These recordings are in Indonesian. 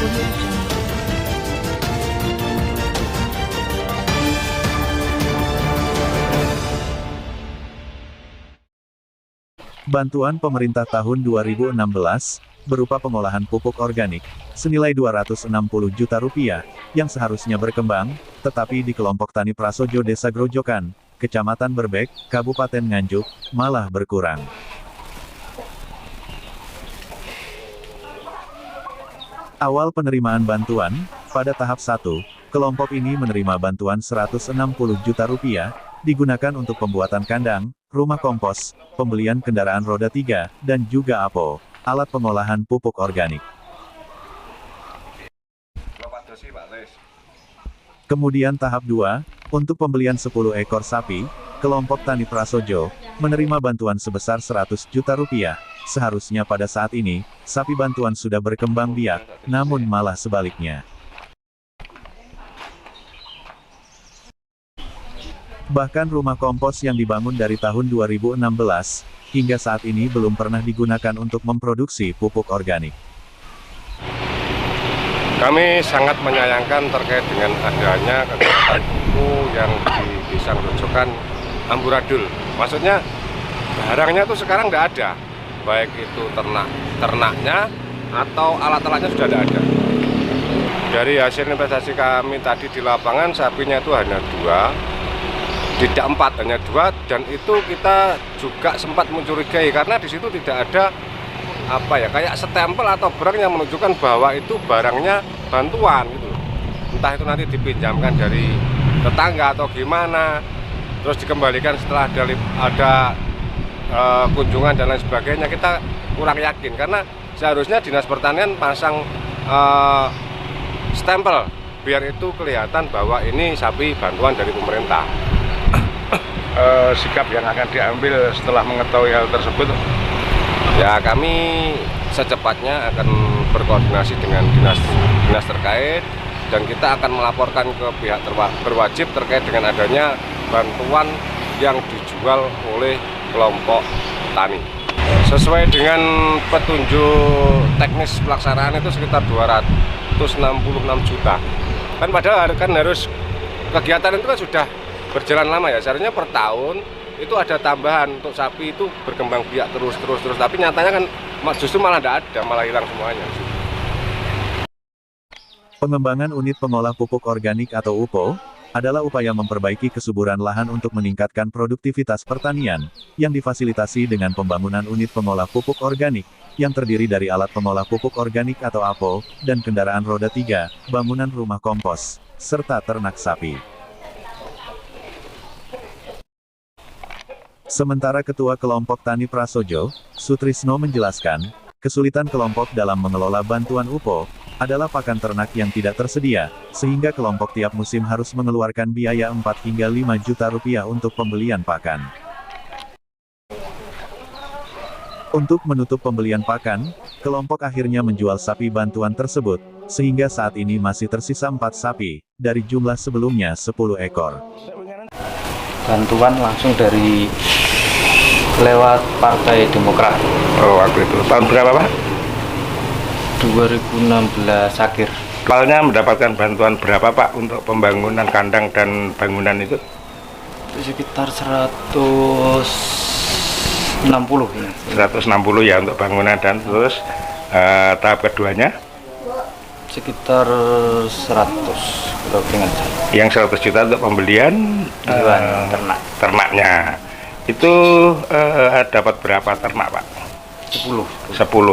Audio Jungle. Bantuan pemerintah tahun 2016, berupa pengolahan pupuk organik, senilai Rp260 juta, yang seharusnya berkembang, tetapi di kelompok Tani Prasojo Desa Grojokan, Kecamatan Berbek, Kabupaten Nganjuk, malah berkurang. Awal penerimaan bantuan, pada tahap 1, kelompok ini menerima bantuan Rp160 juta, digunakan untuk pembuatan kandang, rumah kompos, pembelian kendaraan roda 3, dan juga APO, alat pengolahan pupuk organik. Kemudian tahap 2, untuk pembelian 10 ekor sapi, kelompok Tani Prasojo, menerima bantuan sebesar Rp100 juta. Seharusnya pada saat ini, sapi bantuan sudah berkembang biak, namun malah sebaliknya. Bahkan rumah kompos yang dibangun dari tahun 2016, hingga saat ini belum pernah digunakan untuk memproduksi pupuk organik. Kami sangat menyayangkan terkait dengan adanya kegiatan pupuk yang di Desa Grojokan amburadul. Maksudnya barangnya itu sekarang tidak ada, baik itu ternaknya atau alat-alatnya sudah tidak ada. Dari hasil investasi kami tadi di lapangan, sapinya itu hanya 2. Tidak 4, hanya 2, dan itu kita juga sempat mencurigai karena di situ tidak ada kayak stempel atau barang yang menunjukkan bahwa itu barangnya bantuan gitu. Entah itu nanti dipinjamkan dari tetangga atau gimana, terus dikembalikan setelah ada kunjungan dan lain sebagainya. Kita kurang yakin karena seharusnya Dinas Pertanian pasang stempel biar itu kelihatan bahwa ini sapi bantuan dari pemerintah. Sikap yang akan diambil setelah mengetahui hal tersebut? Ya, kami secepatnya akan berkoordinasi dengan dinas terkait dan kita akan melaporkan ke pihak berwajib terkait dengan adanya bantuan yang dijual oleh kelompok tani. Sesuai dengan petunjuk teknis pelaksanaan itu sekitar 266 juta. Kan padahal harus kegiatan itu kan sudah berjalan lama ya, seharusnya per tahun itu ada tambahan untuk sapi itu berkembang biak terus, tapi nyatanya kan justru malah tidak ada, malah hilang semuanya. Pengembangan unit pengolah pupuk organik atau UPO, adalah upaya memperbaiki kesuburan lahan untuk meningkatkan produktivitas pertanian, yang difasilitasi dengan pembangunan unit pengolah pupuk organik, yang terdiri dari alat pengolah pupuk organik atau APO, dan kendaraan roda 3, bangunan rumah kompos, serta ternak sapi. Sementara Ketua Kelompok Tani Prasojo, Sutrisno menjelaskan, kesulitan kelompok dalam mengelola bantuan UPO, adalah pakan ternak yang tidak tersedia, sehingga kelompok tiap musim harus mengeluarkan biaya 4 hingga 5 juta rupiah untuk pembelian pakan. Untuk menutup pembelian pakan, kelompok akhirnya menjual sapi bantuan tersebut, sehingga saat ini masih tersisa 4 sapi, dari jumlah sebelumnya 10 ekor. Bantuan langsung dari lewat Partai Demokrat. Oh, waktu itu tahun berapa, Pak? 2016 akhir. Awalnya mendapatkan bantuan berapa, Pak, untuk pembangunan kandang dan bangunan itu? Sekitar 160 ya. 160 ya untuk bangunan, dan terus tahap keduanya? Sekitar 100 kalau ingat saya. Yang 100 juta untuk pembelian ternaknya. Itu dapat berapa ternak, Pak? 10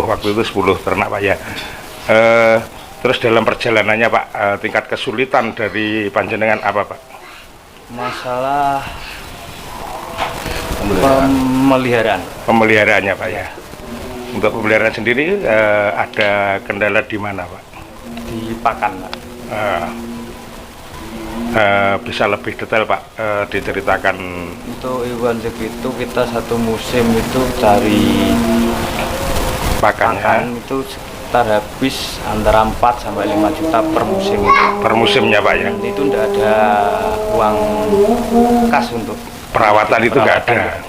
waktu itu 10 ternak, Pak ya. Terus dalam perjalanannya, Pak, tingkat kesulitan dari panjenengan apa, Pak? Masalah pemeliharaannya, Pak ya. Untuk pemeliharaan sendiri ada kendala di mana, Pak? Di pakan, Pak. Bisa lebih detail, Pak, diceritakan. Untuk hewan segitu kita satu musim itu cari pakan itu sekitar habis antara 4 sampai 5 juta per musim itu. Per musimnya, Pak ya. Dan itu tidak ada uang kas untuk perawatan itu nggak ada.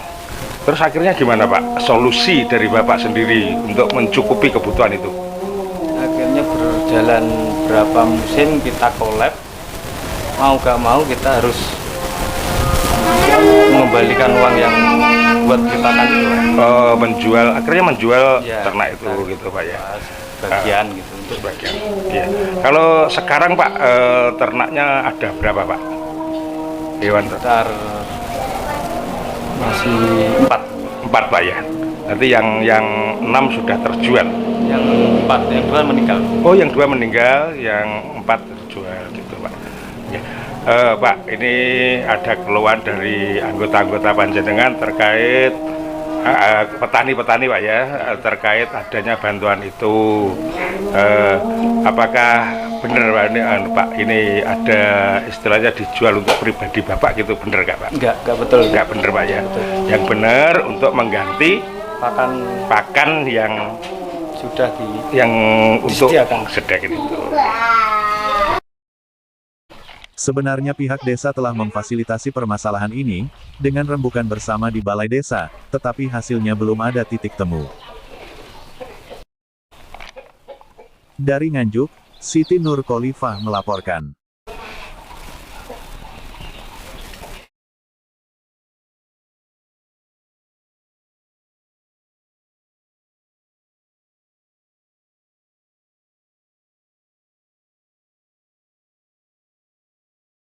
Terus akhirnya gimana, Pak? Solusi dari Bapak sendiri untuk mencukupi kebutuhan itu? Akhirnya jalan berapa musim kita collab, mau gak mau kita harus mengembalikan uang yang buat kita kan itu. Akhirnya menjual Ya, ternak itu gitu Pak ya. Bagian gitu untuk Sebagian. Iya. Kalau sekarang Pak, ternaknya ada berapa Pak? Hewan sekitar masih 4. 4 Pak ya. Nanti yang 6 sudah terjual. Yang 4, yang 2 meninggal. Oh, yang 2 meninggal, yang 4 terjual gitu Pak. Ya. Pak, ini ada keluhan dari anggota-anggota panjenengan terkait petani-petani Pak ya, terkait adanya bantuan itu. Apakah benar Pak ini ada istilahnya dijual untuk pribadi Bapak gitu, benar nggak Pak? Enggak betul. Nggak benar Pak ya. Yang benar untuk mengganti pakan yang sudah untuk disediakan. sediakan itu. Sebenarnya pihak desa telah memfasilitasi permasalahan ini, dengan rembukan bersama di balai desa, tetapi hasilnya belum ada titik temu. Dari Nganjuk, Siti Nur Khalifah melaporkan.